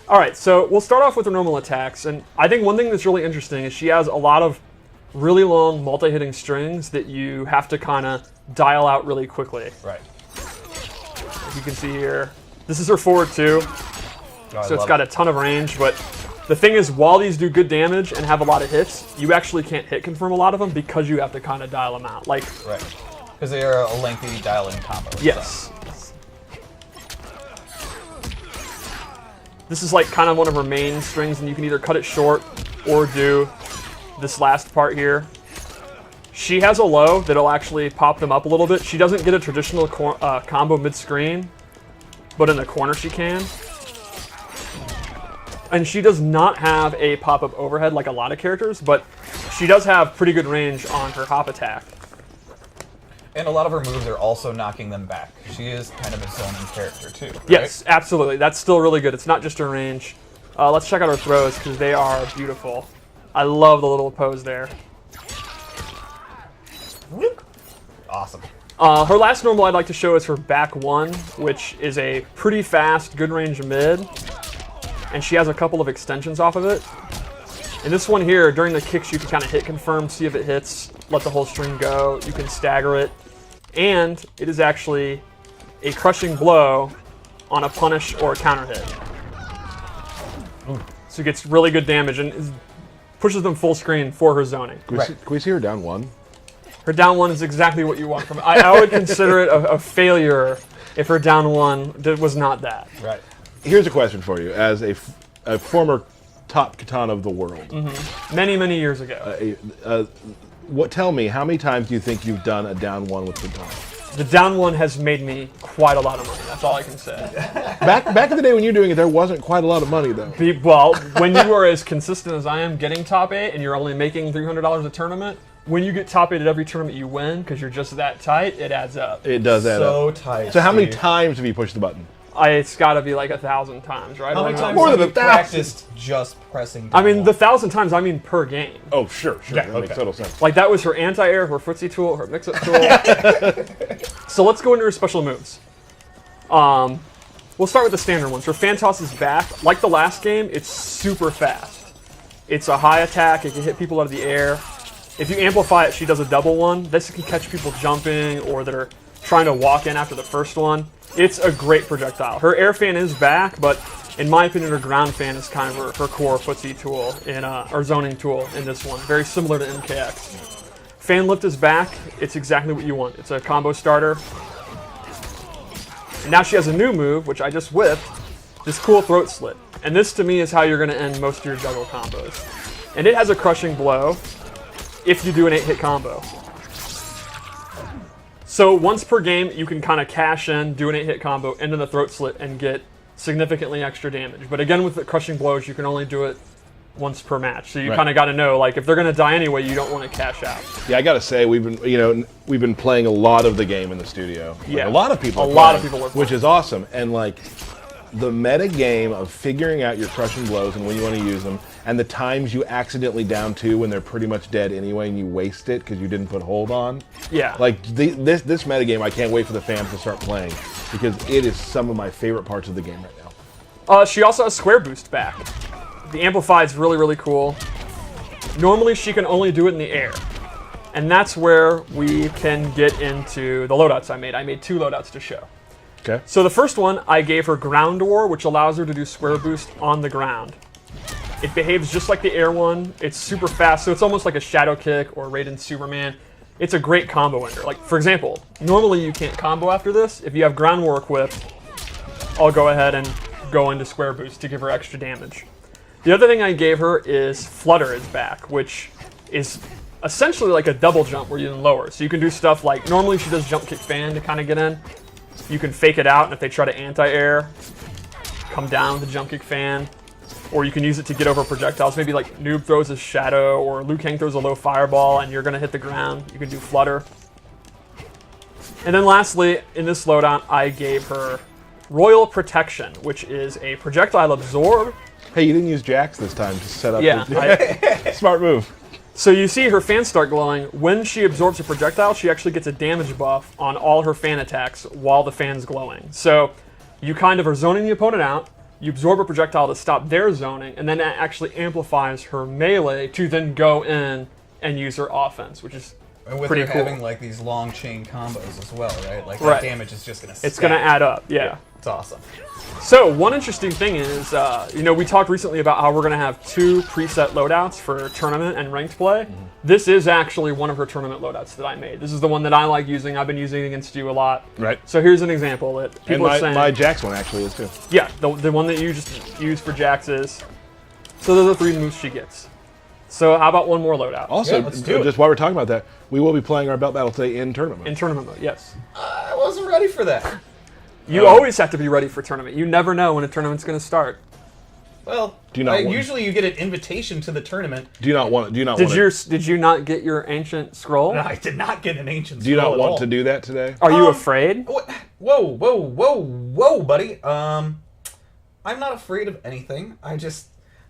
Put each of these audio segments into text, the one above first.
All right, so we'll start off with her normal attacks, and I think one thing that's really interesting is she has a lot of really long multi-hitting strings that you have to kind of dial out really quickly. Right. As you can see here, this is her forward two, so it's got a ton of range, but the thing is, while these do good damage and have a lot of hits, you actually can't hit confirm a lot of them because you have to kind of dial them out. Like, right. Because they are a lengthy dial-in combo. Yes. This is like kind of one of her main strings, and you can either cut it short or do this last part here. She has a low that'll actually pop them up a little bit. She doesn't get a traditional combo mid-screen, but in the corner she can. And she does not have a pop-up overhead like a lot of characters, but she does have pretty good range on her hop attack. And a lot of her moves are also knocking them back. She is kind of a zoning character too, right? Yes, absolutely. That's still really good. It's not just her range. Let's check out her throws because they are beautiful. I love the little pose there. Awesome. Her last normal I'd like to show is her back one, which is a pretty fast, good range mid. And she has a couple of extensions off of it. And this one here, during the kicks, you can kind of hit confirm, see if it hits, let the whole string go. You can stagger it. And it is actually a crushing blow on a punish or a counter hit. So it gets really good damage and pushes them full screen for her zoning. Can we see her down one? Her down one is exactly what you want from it. I would consider it a failure if her down one was not that. Right. Here's a question for you, as a former top Kitana of the world. Many, many years ago. Tell me, how many times do you think you've done a down one with Kitana? The down one has made me quite a lot of money. That's all I can say. Back in the day when you were doing it, there wasn't quite a lot of money, though. Well, when you are as consistent as I am getting top 8 and you're only making $300 a tournament, when you get top 8 at every tournament you win because you're just that tight, it adds up. It does add up. So tight. So how many times have you pushed the button? It's got to be like 1,000 times, right? How many times More have than you 1,000? practiced just pressing down I mean, one? the 1,000 times, I mean per game. Oh, sure. Yeah, That makes total sense. Like, that was her anti-air, her footsie tool, her mix-up tool. So let's go into her special moves. We'll start with the standard ones. Her fan toss is back. Like the last game, it's super fast. It's a high attack. It can hit people out of the air. If you amplify it, she does a double one. This can catch people jumping or that are trying to walk in after the first one. It's a great projectile. Her air fan is back, but in my opinion, her ground fan is kind of her core footsie tool, or zoning tool in this one. Very similar to MKX. Fan lift is back. It's exactly what you want. It's a combo starter. And now she has a new move, which I just whipped, this cool throat slit. And this, to me, is how you're going to end most of your juggle combos. And it has a crushing blow if you do an 8-hit combo. So once per game, you can kind of cash in, do an 8-hit combo, into the throat slit, and get significantly extra damage. But again, with the crushing blows, you can only do it once per match. So you kind of got to know, like, if they're going to die anyway, you don't want to cash out. Yeah, I got to say, we've been playing a lot of the game in the studio. Yeah, a lot of people. A lot of people are playing, which is awesome. And like the meta game of figuring out your crushing blows and when you want to use them, and the times you accidentally down two when they're pretty much dead anyway, and you waste it because you didn't put hold on. Yeah. Like this meta game, I can't wait for the fans to start playing because it is some of my favorite parts of the game right now. She also has square boost back. The amplify is really, really cool. Normally, she can only do it in the air. And that's where we can get into the loadouts I made. I made 2 loadouts to show. Okay. So the first one, I gave her Ground War, which allows her to do square boost on the ground. It behaves just like the air one. It's super fast, so it's almost like a Shadow Kick or Raiden Superman. It's a great combo ender. Like, for example, normally you can't combo after this. If you have Ground War equipped, I'll go ahead and go into square boost to give her extra damage. The other thing I gave her is Flutter is back, which is essentially like a double jump where you can lower. So you can do stuff like, normally she does jump kick fan to kind of get in. You can fake it out, and if they try to anti-air, come down with the jump kick fan. Or you can use it to get over projectiles. Maybe like Noob throws a shadow, or Liu Kang throws a low fireball, and you're going to hit the ground. You can do Flutter. And then lastly, in this loadout, I gave her Royal Protection, which is a projectile absorb. Hey, you didn't use Jax this time to set up. Yeah. Smart move. So you see her fans start glowing. When she absorbs a projectile, she actually gets a damage buff on all her fan attacks while the fan's glowing. So you kind of are zoning the opponent out. You absorb a projectile to stop their zoning, and then that actually amplifies her melee to then go in and use her offense, which is And with pretty her cool. having like these long chain combos as well, right? Like Right. that damage is just gonna. It's going to add up, yeah. It's awesome. So one interesting thing is, we talked recently about how we're going to have 2 preset loadouts for tournament and ranked play. Mm-hmm. This is actually one of her tournament loadouts that I made. This is the one that I like using. I've been using it against you a lot. Right. So here's an example that And people are my, saying. my Jax one actually is too. Yeah, the one that you just used for Jax is. So those are the 3 moves she gets. So how about one more loadout? Also, Yeah, let's do it. just while we're talking about that, we will be playing our belt battle today in tournament mode. In tournament mode, yes. I wasn't ready for that. You always have to be ready for tournament. You never know when a tournament's going to start. Well, Do you not want- usually you get an invitation to the tournament. Do you not want? Do you not Did want? did you not get your ancient scroll? No, I did not get an ancient. Do you scroll not at want all. to do that today? Are you afraid? What? Whoa, buddy. I'm not afraid of anything.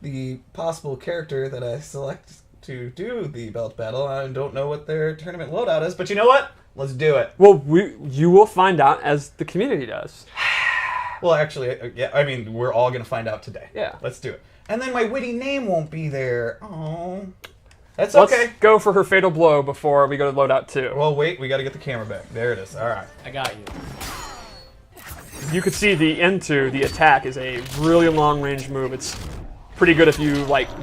The possible character that I select to do the belt battle, I don't know what their tournament loadout is, but you know what? Let's do it. Well, you will find out as the community does. Well, actually, yeah, I mean, we're all going to find out today. Yeah. Let's do it. And then my witty name won't be there. Oh. That's Let's okay. go for her fatal blow before we go to loadout 2. Well, wait, we got to get the camera back. There it is. All right. I got you. You could see the into the attack is a really long range move. It's pretty good if you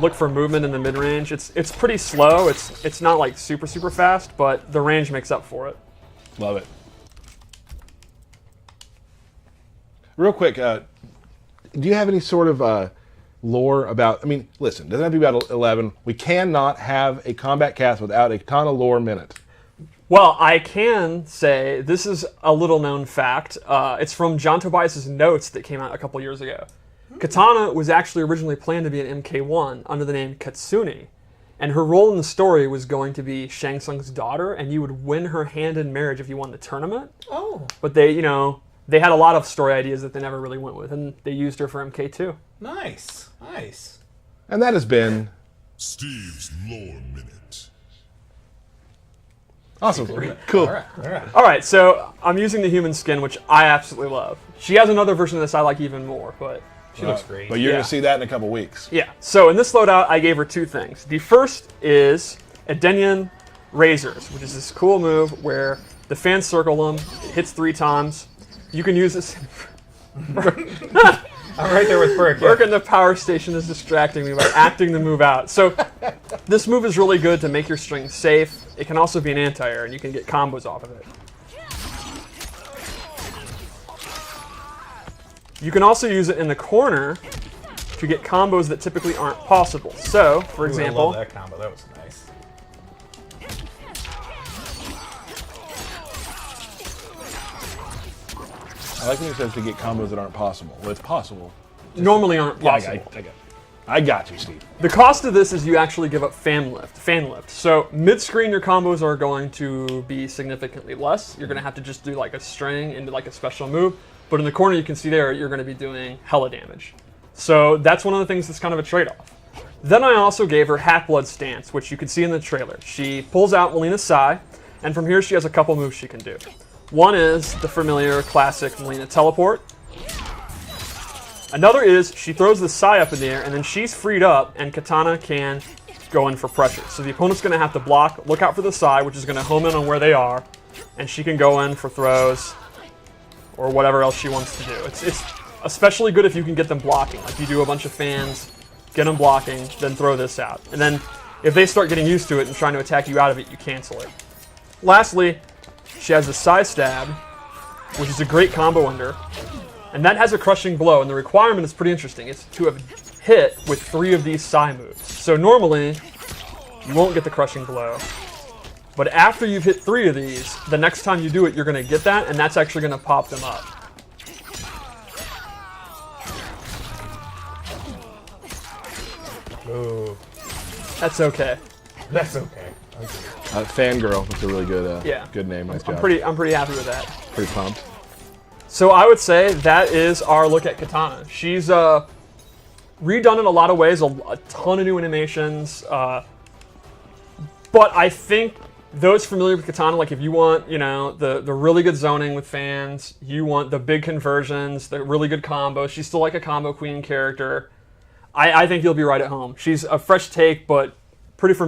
look for movement in the mid range. It's pretty slow. It's not like super fast, but the range makes up for it. Love it. Real quick, do you have any sort of lore about? I mean, listen, doesn't have to be about 11. We cannot have a combat cast without a Kitana lore minute. Well, I can say this is a little known fact. It's from John Tobias's notes that came out a couple years ago. Kitana was actually originally planned to be an MK1 under the name Katsuni, and her role in the story was going to be Shang Tsung's daughter, and you would win her hand in marriage if you won the tournament. Oh, But they had a lot of story ideas that they never really went with, and they used her for MK2. nice. Nice. And that has been Steve's Lore Minute. awesome. Cool. All right. All right. All right, so I'm using the human skin, which I absolutely love. She has another version of this I like even more, but She looks great. But you're Yeah. going to see that in a couple weeks. yeah. So in this loadout, I gave her 2 things. The first is Edenian Razors, which is this cool move where the fans circle them, it hits 3 times. You can use this. I'm right there with Burke. Burke in the power station is distracting me by acting the move out. So this move is really good to make your string safe. It can also be an anti-air, and you can get combos off of it. You can also use it in the corner to get combos that typically aren't possible. So, for Ooh, I example, love that combo. That was nice. I like when it says to get combos that aren't possible. Well, it's possible. normally aren't Yeah, possible. I got you, Steve. The cost of this is you actually give up fan lift. So mid-screen, your combos are going to be significantly less. You're going to have to just do like a string into like a special move. But in the corner, you can see there, you're going to be doing hella damage. So that's one of the things that's kind of a trade-off. Then I also gave her Half-Blood Stance, which you can see in the trailer. She pulls out Melina's Sai, and from here she has a couple moves she can do. One is the familiar classic Melina Teleport. Another is she throws the Sai up in the air, and then she's freed up, and Kitana can go in for pressure. So the opponent's going to have to block, look out for the Sai, which is going to home in on where they are, and she can go in for throws or whatever else she wants to do. It's especially good if you can get them blocking. Like you do a bunch of fans, get them blocking, then throw this out. And then if they start getting used to it and trying to attack you out of it, you cancel it. Lastly, she has the Sai Stab, which is a great combo under. And that has a crushing blow, and the requirement is pretty interesting. It's to have hit with 3 of these Sai moves. So normally, you won't get the crushing blow. But after you've hit 3 of these, the next time you do it, you're going to get that, and that's actually going to pop them up. Ooh, That's okay. that's okay. Fangirl. That's a really good, Yeah. good name. Nice I'm job. pretty happy with that. Pretty pumped. So I would say that is our look at Kitana. She's redone in a lot of ways, a ton of new animations. But I think those familiar with Kitana, like if you want, the really good zoning with fans, you want the big conversions, the really good combos. She's still like a combo queen character. I think you'll be right at home. She's a fresh take, but pretty familiar.